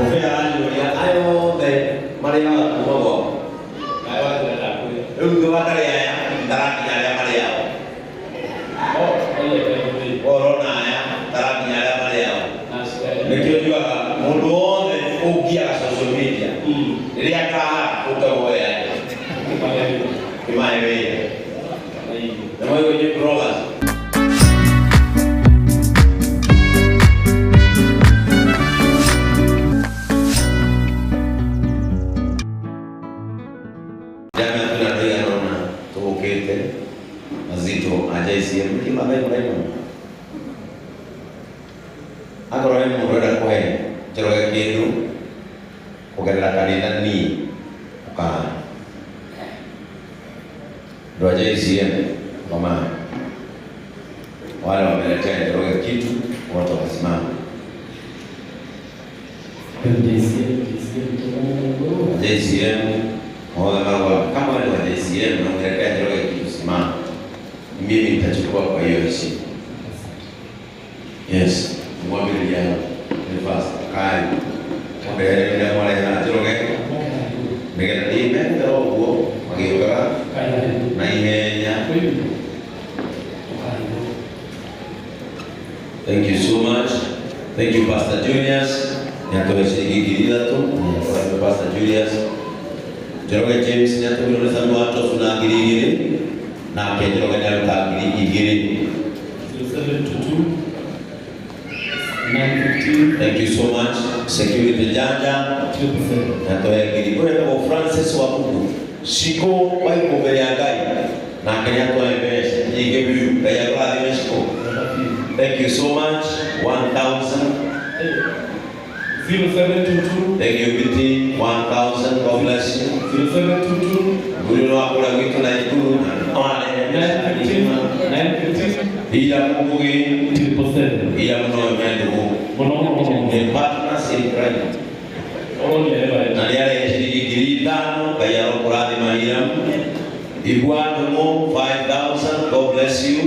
Ufea ya ayo de Maria kumago. Kaya wala ko. Ugo wakare ya daraki ya Maria. Corona ya daraki ya Maria. Nikijua mundu wothe ugia social media. Riria kaha utagoya. Kimae wewe. Na wewe ni bloggers. Mazito ajaisi mkima bai kwa agora emu rora kwa jeroga kedu kugerera kanitha ni uka ndo ajaisi mama wale wameletea jeroga kitu watu wasimama ajaisi moja kama wale ajaisi na wameletea jeroga kitu simama. Mimi nitachukua kwa hiyo heshima. Yes, mwambie jana ni fast kai. Mbele ya mwana ya jeroge. Mbele ni mbele huo mageuka. Na imenya. Thank you so much. Thank you Pastor Julius. Nyatoweshigigirira tu. Pastor Julius. Jeroge James nyatowirona sana watu tunagirigire. Na kejero kanya utagiri igiri 915. Thank you so much. Security janja natoya giri kwa Francis wa Mungu shiko Bible mbele ya gari na kenya to invest igebu kaya radi meshiko. Thank you so much. 1000 0722. Thank you BT 1000. God bless you. 0722. Guru wako na kitu na ikulu iya mungugi 777 iya muno nyandugu ni partners in Christ na yale shilingi 5 kaya rokuradi mahira ibwano mo 5000. God bless you.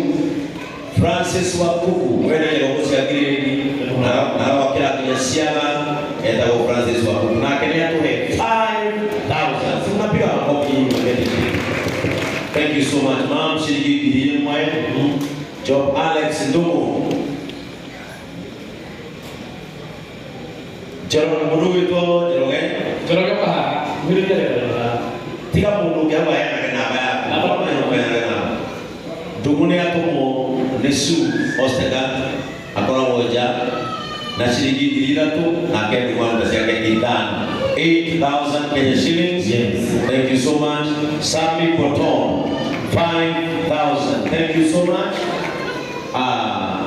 Francis Wakuku wena yokosi akiri na wakila kinyasiana eta ko Francis Wakuku na kenya to 5000 tunapiga makofi mbele. Thank you so much, Mom. Shilingi Job Alex Ndumu. Jeroge Murugi to Jeroge pa. Miri Jeroge. Tiga mundu ya baya na baya. Na ba na baya. Dumune atomo nesu ostega akora moja na shilingi 3 na kedi kwanda yake kitana 8,000 Kenya shillings. Yes. Thank you so much. Sami Poton 5,000. Thank you so much.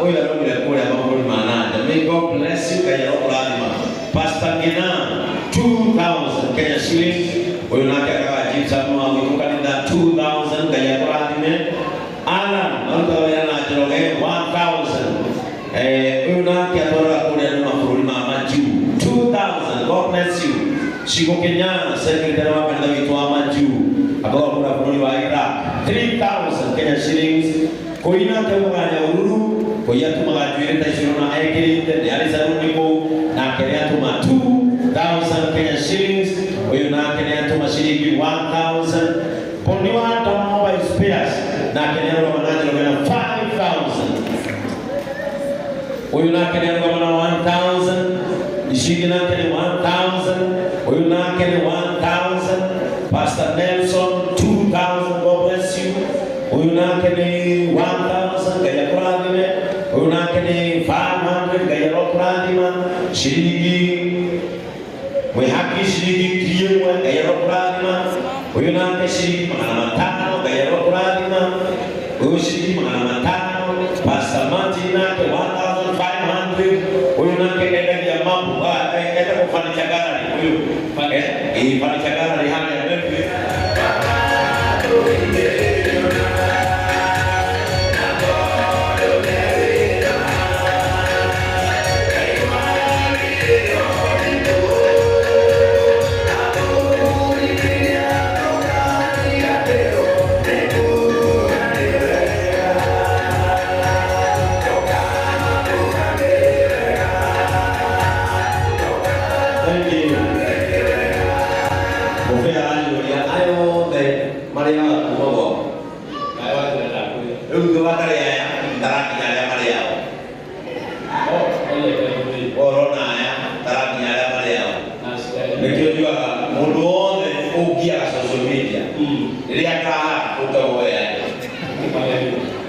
Oya roho ya kule mambo ni manana. May God bless you kaya roho lazima. Pastor Gina 2,000 Kenya shillings. Oyo nataka ajisa mwa kutoka ni 2,000 kaya roho lazima. Alan ndio yana jeroge 1,000. Oyo nataka kule na mafuruli mama juu 2,000. God bless you. Shiko Kenya secretary wa kanda vitwa maju akawa kuna furuli wa Iraq 3,000 Kenya shillings. Koina kemanya ururu koya tumagajwire taishona ekirite yali saruni ko na kenya tuma 2,000 Kenya shillings. Oyo na kenya tuma shilingi 1,000 poniwa mobile spares na kenya ro manaje ro 5,000. Oyo na kenya ro 1,000 ishigi na kenya 1,000. Oyo na kenya 1,000. Pastor Nelson 2,000. God bless you. Oyo na kenya 1,000 kaya kuradime. Oyo na kenya 500 kaya ro kuradima. Shilingi we haki shilingi kiyo kaya ro kuradima. Oyo na kenya shilingi 500 kaya ro kuradima. Oyo shilingi 500. Pastor Martin na kenya 1,500. Oyo na kenya ya mambo eta kufanya chagara ni oyo fanya chagara ni hana ya mpe. Thank you. Mufea ayo ayo de Maria kumago. Kaya watu na takwe. Rugo watale ya taraki ya Maria. Corona ya taraki ya Maria. Nikijua mundu wothe ukia social media. Ria kaha utaoya.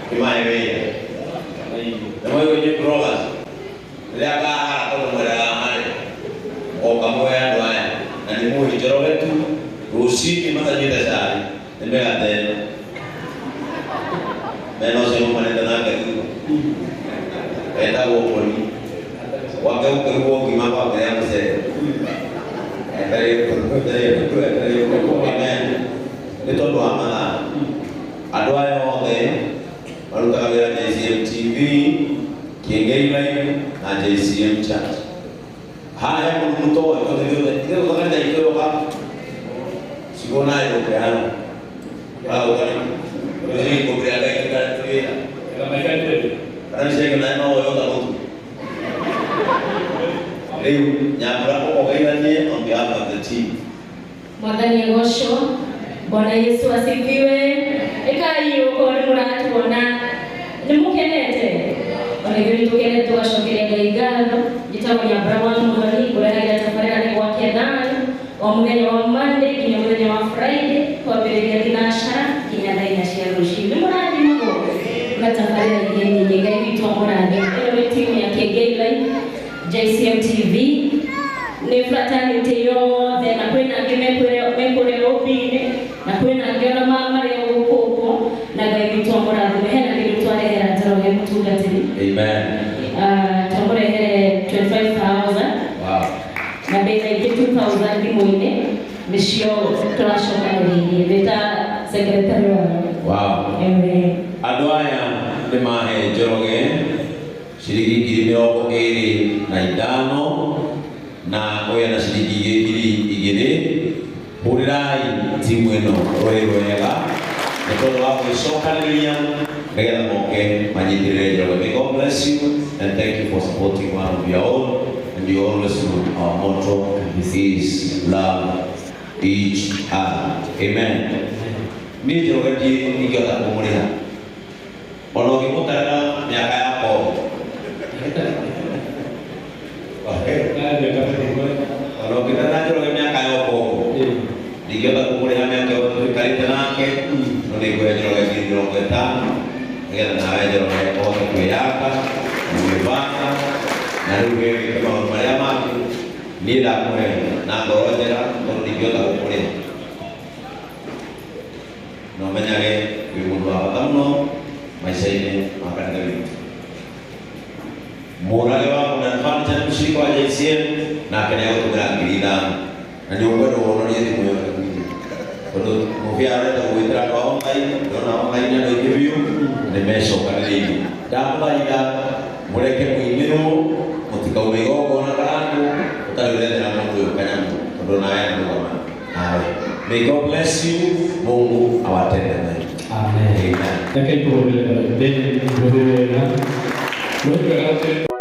Kimaewe. Na wewe ni bloggers. Ria kaha kwa mwera mali. Okamoya ndwaya. Na ni mu hijoro wetu. Rusiki mata jita sari. Nimega tena. Meno sema manenda nanga hiyo. Enda woponi. Wake ukirwo kimapa kwa mse. Amen. Nito ndo amana. Adwaya othe. Maruta wera JCM TV, Kiengei Live na JCM Church. Haya mtu mtoa kwa hivyo ndio wakati ndio hapa. Sikona hiyo peana. Au kani ndio kwa bila katika tulia. Kama ikate. Kana sisi na nao yote mtu. Leo nyamra kwa kaidanie on behalf of the team. Mwadhani Ngosho, Bwana Yesu asifiwe. Eka hiyo kwa muratuona nimukenete. Wanegeri tukene tuwashokeria gaigano jitabu ya Abraham Mugani kulahira tafarika ni wake ndani wa mwenye wa Monday kinya mwenye wa Friday kwa beredia dinashara kinya daina shiarushi. Muradi mko katafarika yenye nyega hivi tuamuradi. Ile timu ya Kiengei Live JCM TV ni fraternity yote na kwenda mekure opine na kwenda ngiona mama leo huko na gaibi tuamura mehena ni mtwale hera taroge mtugatini. Amen. Tuamura hera 25,000. Wow. Na bega 2,000 bimoine mishio clash of beta secretary wa. Wow. Amen. Adwaya de mahe joroge shilingi 25,000 na oya na shilingi 2,000 hurirai timu eno roega nikono wako isokanĩrĩria nĩgetha moke manyitĩrĩre joroge. May God bless you and thank you for supporting one of your own, and you always know our motto is love each other. Amen. Ni joroge ingĩhota kũmũrĩha ona ũngĩmũtarĩra mĩaka yako kalau kita nanti orang yang kaya apa, dikiata kumpulan yang kaya itu kali tenang ke, nanti gue jual lagi jual ketang, kita naik jual lagi orang gue yaka, gue bangga, nanti gue kita mau bayar mati, ni dah gue nak bawa jalan, kalau dikiata kumpulan, namanya ke gue mau apa tamu, masih ini makan kali. Moralewa kuna nafanya cha mshirika wa JCM na kenya yote bila ngilina na ndio bado wanaona yeye moyo wake kwa hiyo mfia aleta kuitra kwa online ndio online ndio hivyo nimesho kadiri damu ida muleke muimiro mutika umegogo na kangu utaleleza na Mungu kana ndio na yeye ndio kama hawe. May God bless you. Mungu awatende mema. Amen. Amen. Lakini kwa vile ndio ndio